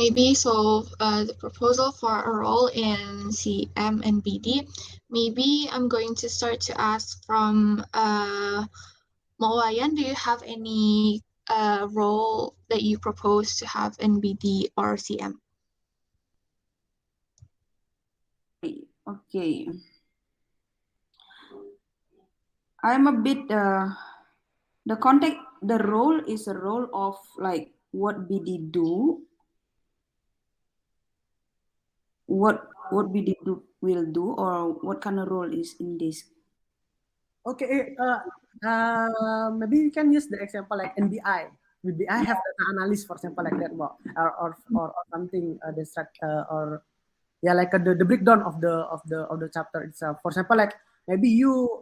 maybe the proposal for a role in CM and BD, maybe I'm going to start to ask from Mawayan, do you have any role that you propose to have in BD or CM? Okay. I'm a bit the role is a role of like what BD do, what BD will do, or what kind of role is in this. Okay, maybe you can use the example like NBI. I have data analyst, for example, like that, or something or yeah, like the breakdown of the chapter itself. For example, like maybe you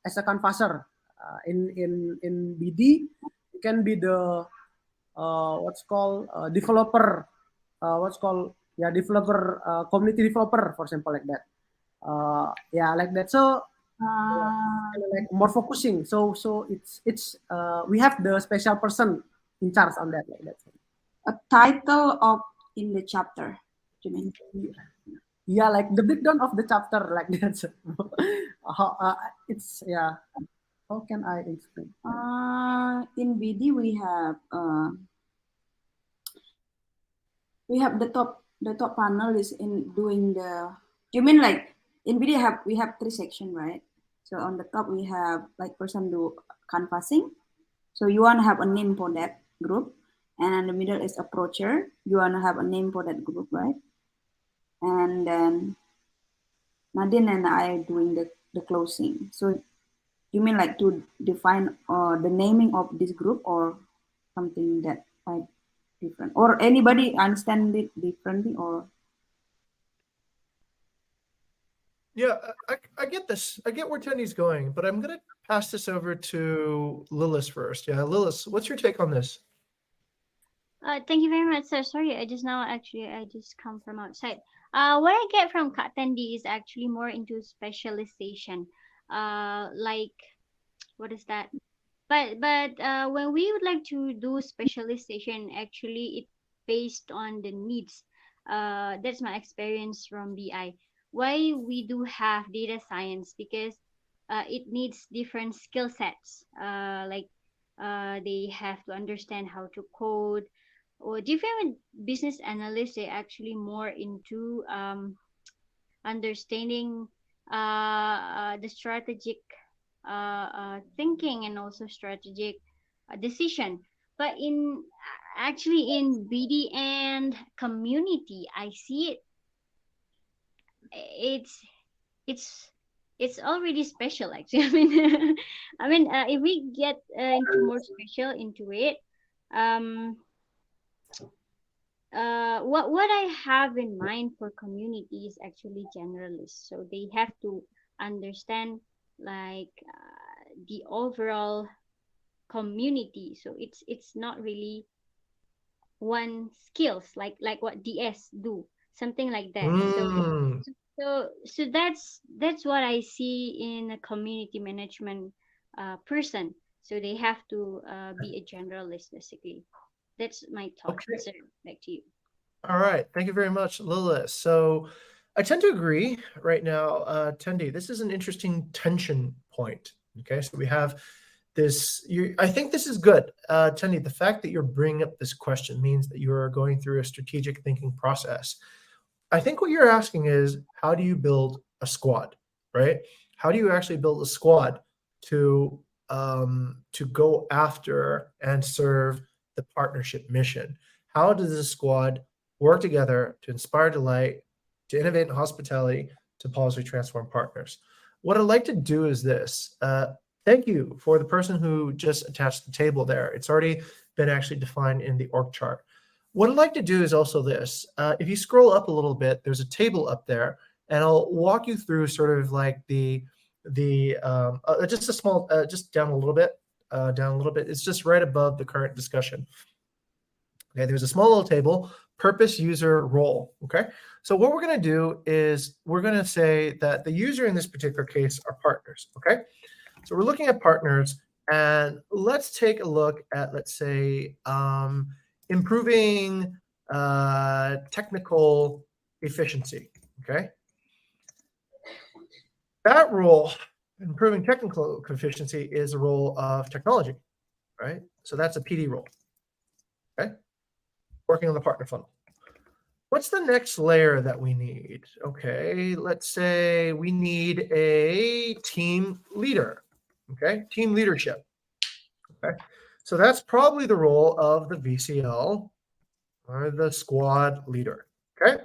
as a canvasser in BD, you can be the what's called developer, developer, community developer, for example, like that. Yeah, like that. So like more focusing. So it's we have the special person in charge on that, like that. A title of in the chapter, you mean? Yeah, like the breakdown of the chapter, like that. It's yeah. How can I explain? In BD we have the top panel is in doing the. You mean like in BD we have 3 sections, right? So on the top we have like person do canvassing. So you want to have a name for that group, and in the middle is approacher. You want to have a name for that group, right? And then Nadine and I are doing the closing. So you mean like to define the naming of this group or something that like different, or anybody understand it differently, or? Yeah, I get this. I get where Tenny's going, but I'm going to pass this over to Lilith first. Yeah, Lilith, what's your take on this? Thank you very much, sir. Sorry, I just come from outside. What I get from Kak Tendi is actually more into specialization. Like, what is that? But when we would like to do specialization, actually, it based on the needs. That's my experience from BI. Why we do have data science, because it needs different skill sets. Like they have to understand how to code, or different business analysts. They actually more into understanding the strategic thinking and also strategic decision. But actually in BD and community, I see it's already special actually. I mean if we get into more special into it, what I have in mind for community is actually generalist. So they have to understand like the overall community. So it's not really one skills like what DS do, something like that. So that's what I see in a community management person. So they have to be a generalist basically. That's my thought. Okay. Sir, back to you. All right. Thank you very much, Lilith. So I tend to agree right now, Tendi. This is an interesting tension point. Okay, so we have this. I think this is good, Tendi. The fact that you're bringing up this question means that you are going through a strategic thinking process. I think what you're asking is, how do you build a squad, right? How do you actually build a squad to go after and serve the partnership mission? How does this squad work together to inspire delight, to innovate in hospitality, to positively transform partners? What I'd like to do is this. Thank you for the person who just attached the table there. It's already been actually defined in the org chart. What I'd like to do is also this. If you scroll up a little bit, there's a table up there, and I'll walk you through sort of like just a small, just down a little bit. It's just right above the current discussion. Okay, there's a small little table, purpose, user, role. Okay, so what we're going to do is we're going to say that the user in this particular case are partners. Okay, so we're looking at partners, and let's take a look at, let's say, improving technical efficiency. Okay, that role, improving technical efficiency, is a role of technology, right? So that's a PD role. Okay, working on the partner funnel. What's the next layer that we need? Okay, let's say we need a team leader. Okay, team leadership. Okay, so that's probably the role of the VCL or the squad leader. Okay,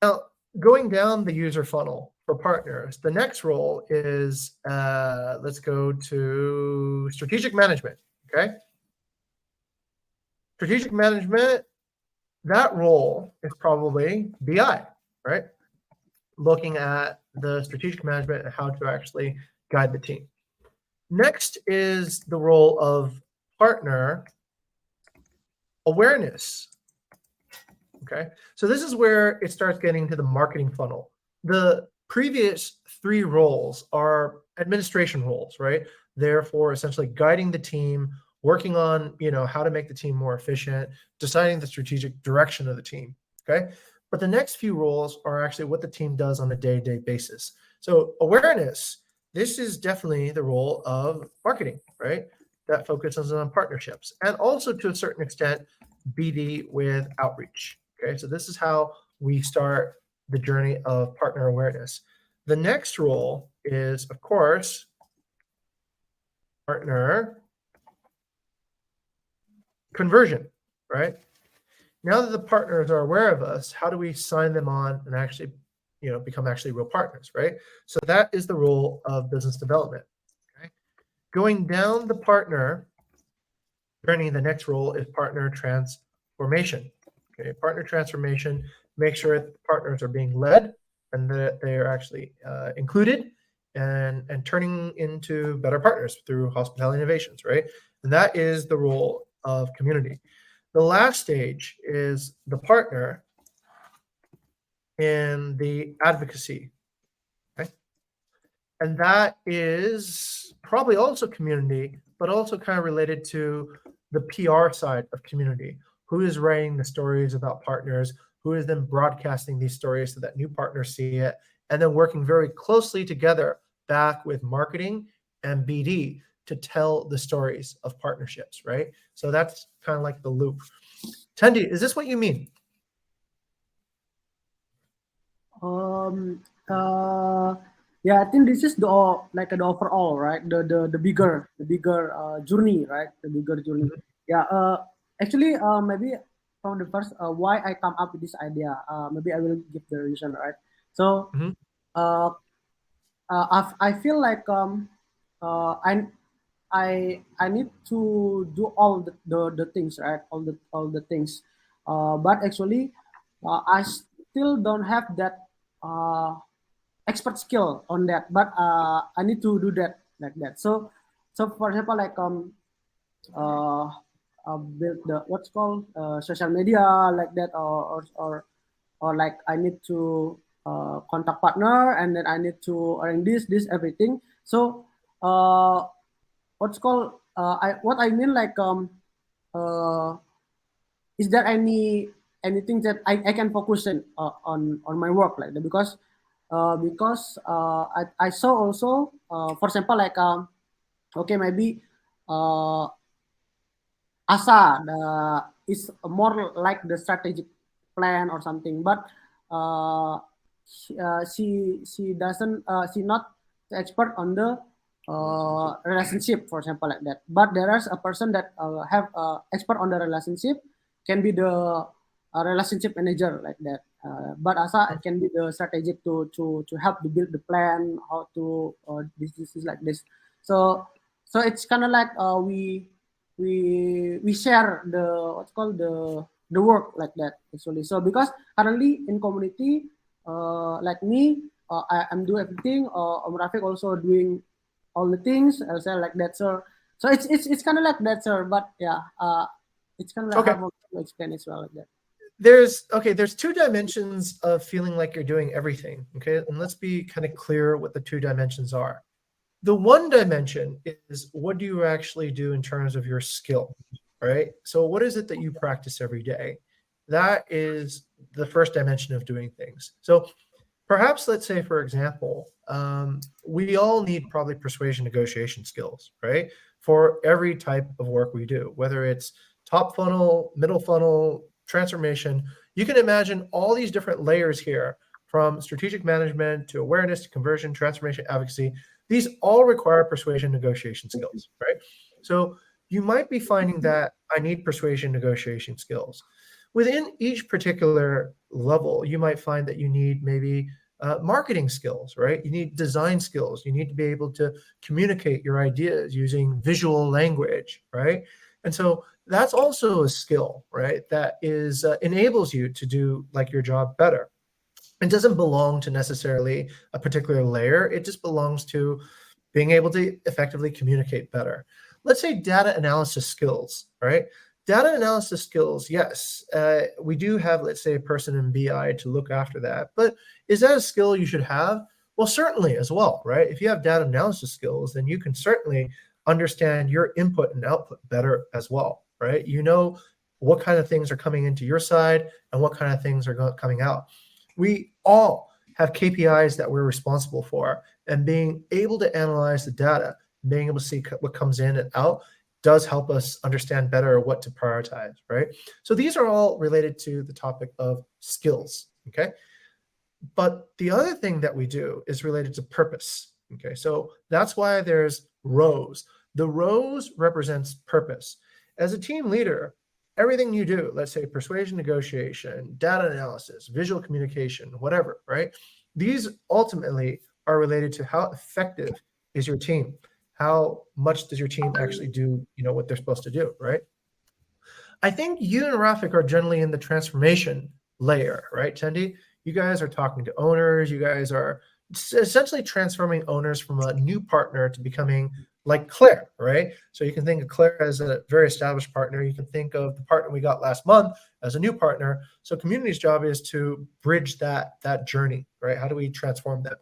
now going down the user funnel for partners, the next role is let's go to strategic management. Okay, strategic management. That role is probably BI, right? Looking at the strategic management and how to actually guide the team. Next is the role of partner awareness. Okay, so this is where it starts getting to the marketing funnel. The previous three roles are administration roles, right? Therefore, essentially guiding the team, working on, how to make the team more efficient, deciding the strategic direction of the team. Okay, but the next few roles are actually what the team does on a day-to-day basis. So awareness, this is definitely the role of marketing, right? That focuses on partnerships and also to a certain extent BD with outreach. Okay, so this is how we start the journey of partner awareness. The next role is, of course, partner conversion, right? Now that the partners are aware of us, how do we sign them on and actually, become actually real partners, right? So that is the role of business development. Okay, going down the partner journey, the next role is partner transformation. Okay, partner transformation, make sure that partners are being led and that they are actually included and turning into better partners through hospitality innovations, right? And that is the role of community. The last stage is the partner in the advocacy, okay? And that is probably also community, but also kind of related to the PR side of community. Who is writing the stories about partners? Who is then broadcasting these stories so that new partners see it? And then working very closely together back with marketing and BD to tell the stories of partnerships, right? So that's kind of like the loop. Tendi, is this what you mean? Yeah, I think this is the overall, right? The bigger journey, right? The bigger journey. Yeah. Actually, maybe from the first, why I come up with this idea. Maybe I will give the reason, right? So, I feel like I need to do all the things, right? All the things, but actually, I still don't have that expert skill on that. But I need to do that like that. So for example, like build the what's called social media like that, or like I need to contact partner, and then I need to arrange this everything. So what's called what I mean like is there anything that I can focus on my work like that? Because I saw also for example like okay, maybe Asa is more like the strategic plan or something, but she doesn't she not the expert on the relationship, for example, like that. But there is a person that have expert on the relationship, can be the relationship manager like that. But Asa can be the strategic to help to build the plan, how to this is like this. So it's kind of like we share the what's called the work like that actually. So because currently in community like me, I'm doing everything. Om Rafiq also doing all the things. I'll say like that, sir. So it's kind of like that, sir. But yeah, it's kind of like how to explain as well like that. There's two dimensions of feeling like you're doing everything. Okay, and let's be kind of clear what the two dimensions are. The one dimension is what do you actually do in terms of your skill, right? So what is it that you practice every day? That is the first dimension of doing things. So perhaps, let's say, for example, we all need probably persuasion negotiation skills, right? For every type of work we do, whether it's top funnel, middle funnel, transformation. You can imagine all these different layers here, from strategic management to awareness to conversion, transformation, advocacy. These all require persuasion negotiation skills, right? So you might be finding that I need persuasion negotiation skills. Within each particular level, you might find that you need maybe marketing skills, right? You need design skills. You need to be able to communicate your ideas using visual language, right? And so that's also a skill, right? That is enables you to do like your job better. It doesn't belong to necessarily a particular layer. It just belongs to being able to effectively communicate better. Let's say data analysis skills, right? Data analysis skills, yes, we do have, let's say, a person in BI to look after that. But is that a skill you should have? Well, certainly as well, right? If you have data analysis skills, then you can certainly understand your input and output better as well, right? You know what kind of things are coming into your side and what kind of things are coming out. We all have KPIs that we're responsible for, and being able to analyze the data, being able to see what comes in and out, does help us understand better what to prioritize, right? So these are all related to the topic of skills, okay? But the other thing that we do is related to purpose, okay? So that's why there's rows. The rows represents purpose. As a team leader, everything you do, let's say persuasion negotiation, data analysis, visual communication, whatever, right? These ultimately are related to how effective is your team. How much does your team actually do, what they're supposed to do, right? I think you and Rafik are generally in the transformation layer, right, Tendi? You guys are talking to owners. You guys are essentially transforming owners from a new partner to becoming like Claire, right? So you can think of Claire as a very established partner. You can think of the partner we got last month as a new partner. So community's job is to bridge that journey, right? How do we transform them?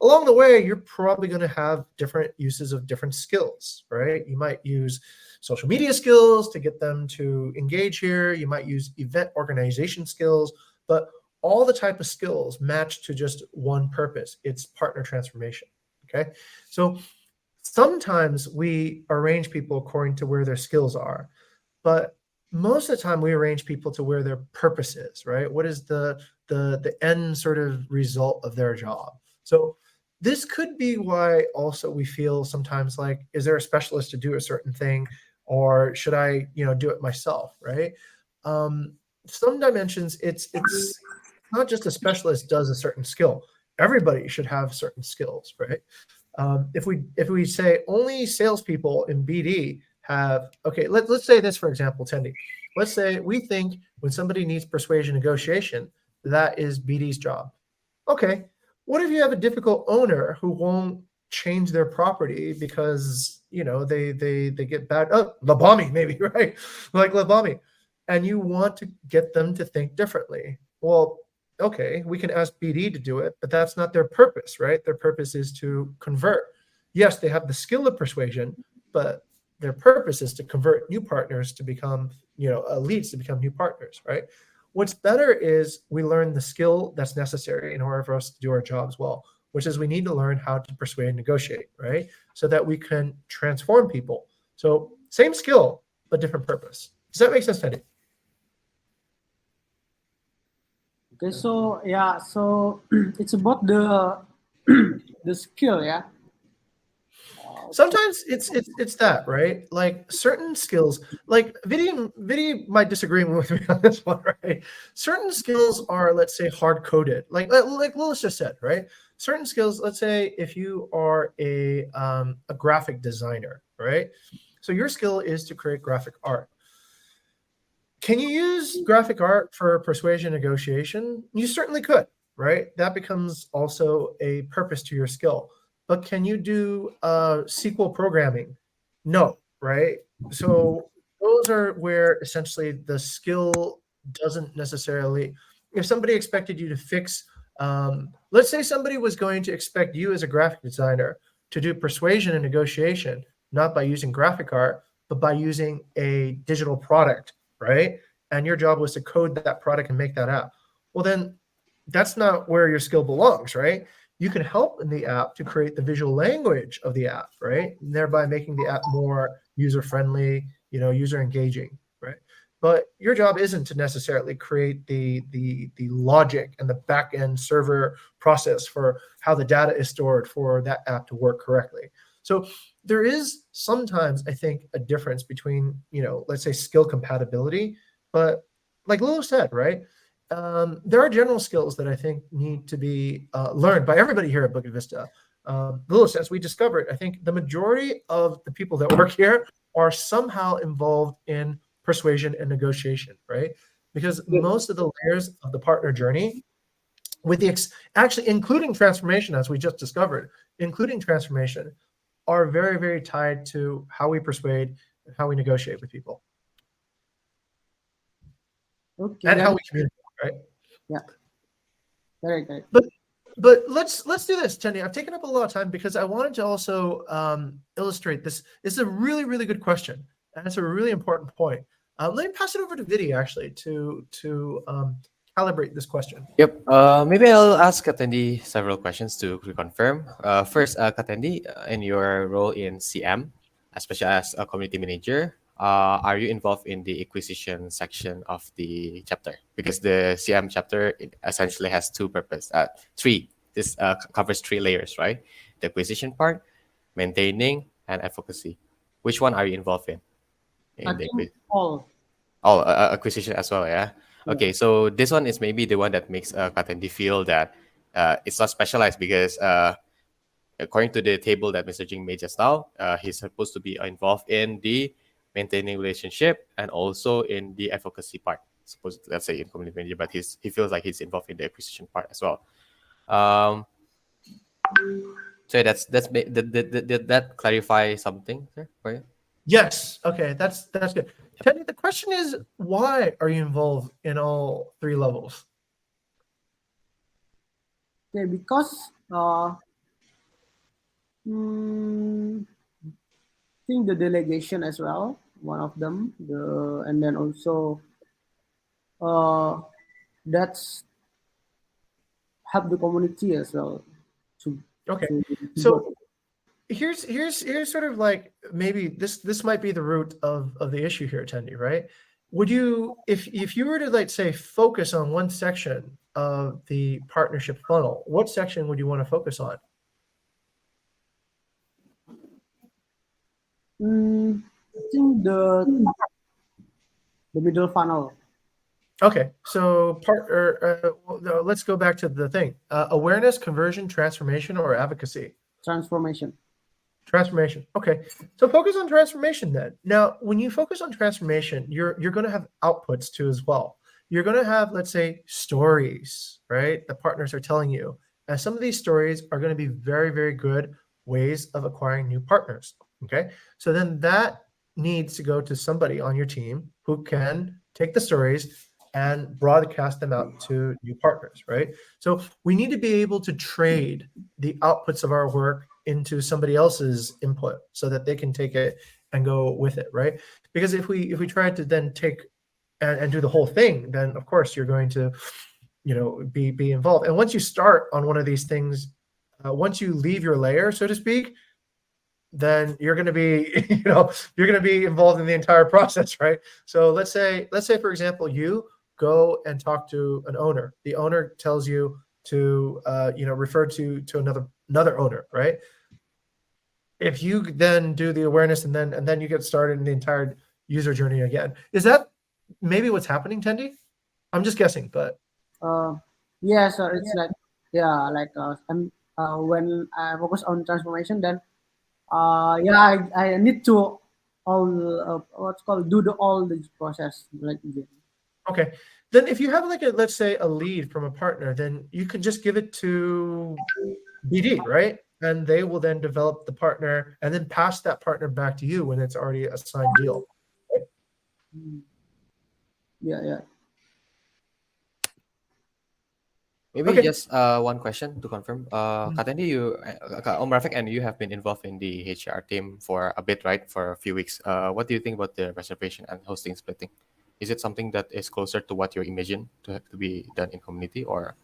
Along the way, you're probably going to have different uses of different skills, right? You might use social media skills to get them to engage here. You might use event organization skills, but all the type of skills match to just one purpose. It's partner transformation, okay? So sometimes we arrange people according to where their skills are, but most of the time we arrange people to where their purpose is, right? What is the end sort of result of their job? So this could be why also we feel sometimes like, is there a specialist to do a certain thing, or should I, do it myself, right? Some dimensions, it's not just a specialist does a certain skill. Everybody should have certain skills, right? If we say only salespeople in BD have, okay, let's say this, for example, Tendi. Let's say we think when somebody needs persuasion negotiation, that is BD's job. Okay, what if you have a difficult owner who won't change their property because, they get bad, Labami maybe, right? Like Labami. And you want to get them to think differently. Well, okay, we can ask BD to do it, but that's not their purpose, right? Their purpose is to convert. Yes, they have the skill of persuasion, but their purpose is to convert new partners to become, leads to become new partners, right? What's better is we learn the skill that's necessary in order for us to do our jobs well, which is we need to learn how to persuade and negotiate, right? So that we can transform people. So same skill, but different purpose. Does that make sense, Teddy? Okay, so yeah, so it's about the the skill, yeah. Sometimes it's that, right? Like certain skills, like Vidi might disagree with me on this one, right? Certain skills are, let's say, hard coded. Like Lilith just said, right? Certain skills, let's say, if you are a graphic designer, right? So your skill is to create graphic art. Can you use graphic art for persuasion negotiation? You certainly could, right? That becomes also a purpose to your skill. But can you do SQL programming? No, right? So those are where essentially the skill doesn't necessarily, if somebody expected you to fix, let's say somebody was going to expect you as a graphic designer to do persuasion and negotiation, not by using graphic art, but by using a digital product, right? And your job was to code that product and make that app. Well, then that's not where your skill belongs, right? You can help in the app to create the visual language of the app, right? And thereby making the app more user-friendly, user engaging, right? But your job isn't to necessarily create the logic and the back-end server process for how the data is stored for that app to work correctly. So there is sometimes, I think, a difference between, let's say skill compatibility, but like Lulu said, right? There are general skills that I think need to be learned by everybody here at Bukit Vista. Lulu, as we discovered, I think the majority of the people that work here are somehow involved in persuasion and negotiation, right? Because most of the layers of the partner journey, with the actually including transformation, as we just discovered, including transformation, are very, very tied to how we persuade and how we negotiate with people. Okay. And how we communicate, right? Yeah. Very good. But let's do this, Jenny. I've taken up a lot of time because I wanted to also illustrate this. It's a really, really good question, and it's a really important point. Let me pass it over to Vidi actually to calibrate this question. Yep. Maybe I'll ask Katendi several questions to confirm. First, Katendi, in your role in CM, especially as a community manager, are you involved in the acquisition section of the chapter? Because the CM chapter essentially has three. This covers 3 layers, right? The acquisition part, maintaining, and advocacy. Which one are you involved in? I think all. Oh, acquisition as well, yeah? Okay, so this one is maybe the one that makes Katendi feel that it's not specialized because according to the table that Mr. Jing made just now, he's supposed to be involved in the maintaining relationship and also in the advocacy part. Suppose, let's say in community manager, but he feels like he's involved in the acquisition part as well. So did that clarify something there for you? Yes. Okay, that's good. Teddy, the question is, why are you involved in all 3 levels? Okay, because I think the delegation as well, one of them, and then also that's help the community as well. Okay, so here's sort of like, maybe this might be the root of the issue here, Tendi, right? Would you, if you were to, like, say, focus on one section of the partnership funnel, what section would you want to focus on? I think the middle funnel. Okay, so let's go back to the thing: awareness, conversion, transformation, or advocacy. Transformation. Transformation. Okay, so focus on transformation then. Now, when you focus on transformation, you're going to have outputs too as well. You're going to have, let's say, stories, right? The partners are telling you, and some of these stories are going to be very, very good ways of acquiring new partners. Okay, so then that needs to go to somebody on your team who can take the stories and broadcast them out to new partners, right? So we need to be able to trade the outputs of our work into somebody else's input so that they can take it and go with it, right? Because if we try to then take and do the whole thing, then of course you're going to, be involved. And once you start on one of these things, once you leave your layer, so to speak, then you're going to be, you're going to be involved in the entire process, right? So let's say, for example, you go and talk to an owner. The owner tells you to, refer to another owner, right? If you then do the awareness and then you get started in the entire user journey again, is that maybe what's happening, Tendi? I'm just guessing, but. Yeah, so it's like, when I focus on transformation, then I need to do all the process like this. Okay, then if you have let's say a lead from a partner, then you could just give it to BD, right? And they will then develop the partner and then pass that partner back to you when it's already a signed deal. Right? Yeah. Maybe Okay. just one question to confirm. Kak Tendi, Om Rafiq, and you have been involved in the HR team for a bit, right? For a few weeks. What do you think about the reservation and hosting splitting? Is it something that is closer to what you imagine to have to be done in community, or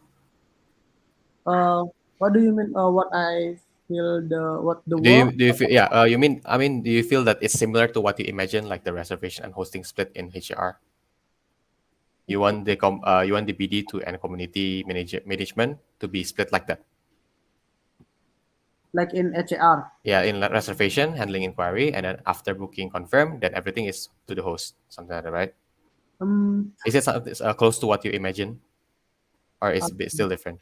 What do you mean? What I feel the do you work? do you feel do you feel that it's similar to what you imagine, like the reservation and hosting split in HR? You want the BD to and community management to be split like that. Like in HR. Yeah, in reservation, handling inquiry, and then after booking confirmed, then everything is to the host, something like that, right? Um, Is it something close to what you imagine, or is uh, it still different?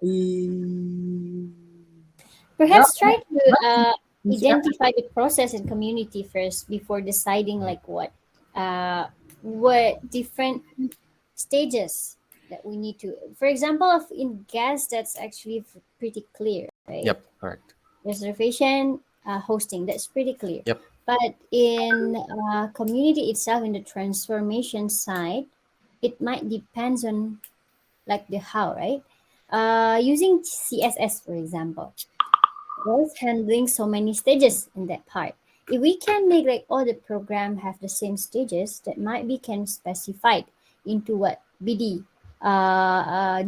i- yeah, Perhaps try to but in CM, identify the process and community first before deciding like what different stages that we need to. For example, if in gas, that's actually pretty clear, right? Yep, correct. Reservation, hosting, that's pretty clear. Yep. But in community itself, in the transformation side, it might depends on like the how, right? Using CSS, for example, was handling so many stages in that part. If we can make like all the program have the same stages, that might be can specified into what BD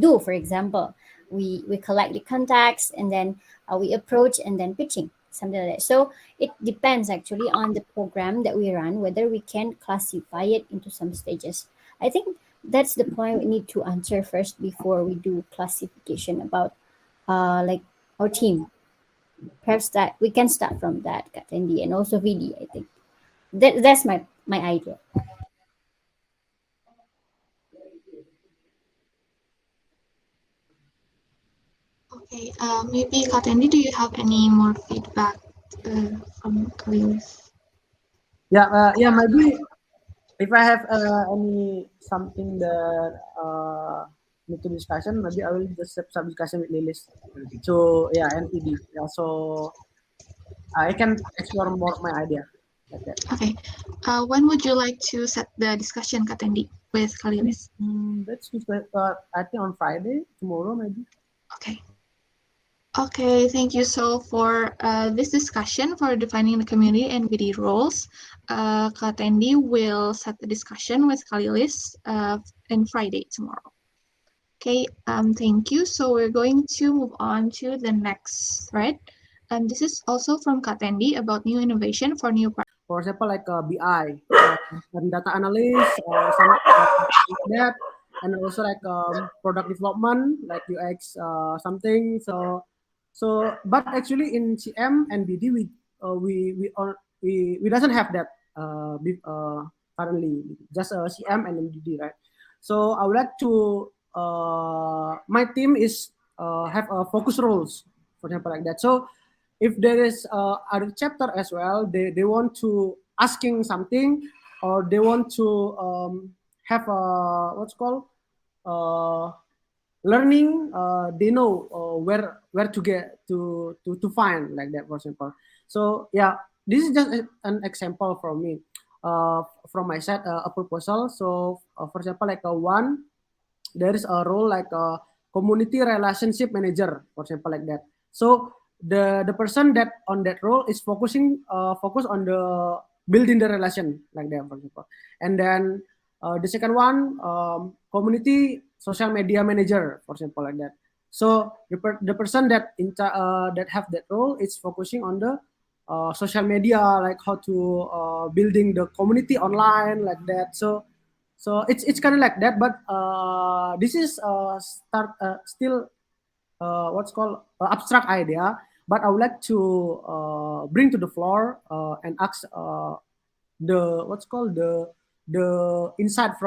do. For example, we collect the contacts and then we approach and then pitching something like that. So it depends actually on the program that we run whether we can classify it into some stages. I think that's the point we need to answer first before we do classification about like our team. Perhaps that we can start from that, Katendi, and also VD. I think that's my idea. Okay, maybe Katendi, do you have any more feedback from Kalilis? yeah, maybe if I have any something that need to discussion, maybe I will just have some discussion with Lilis. So yeah, NPD. Yeah, so I can explore more my idea. Like that. Okay, when would you like to set the discussion, Katendi, with Kalilis? Let's do that. I think on Friday, tomorrow maybe. Okay. Okay, thank you. So for this discussion for defining the community and VD roles, Katendi will set the discussion with Kalilis on Friday tomorrow. Okay, thank you. So we're going to move on to the next thread. This is also from Katendi about new innovation for new For example, like BI, and data analyst, or some like that, and also like product development, like UX something. But actually in CM and BD, we doesn't have that currently. Just CM and BD, right? So I would like to my team is have focus roles, for example, like that. So if there is other chapter as well, they want to asking something, or they want to have a what's called learning. They know where to get to find, like that, for example. So yeah, this is just an example from me, from my side, a proposal. So for example, like there is a role like a community relationship manager, for example, like that. So the person that on that role is focus on the building the relation, like that, for example. And then the second one, community social media manager, for example, like that. So the person that that have that role is focusing on the social media, like how to building the community online, like that. So it's kind of like that, but this is still what's called abstract idea. But I would like to bring to the floor and ask the what's called the insight from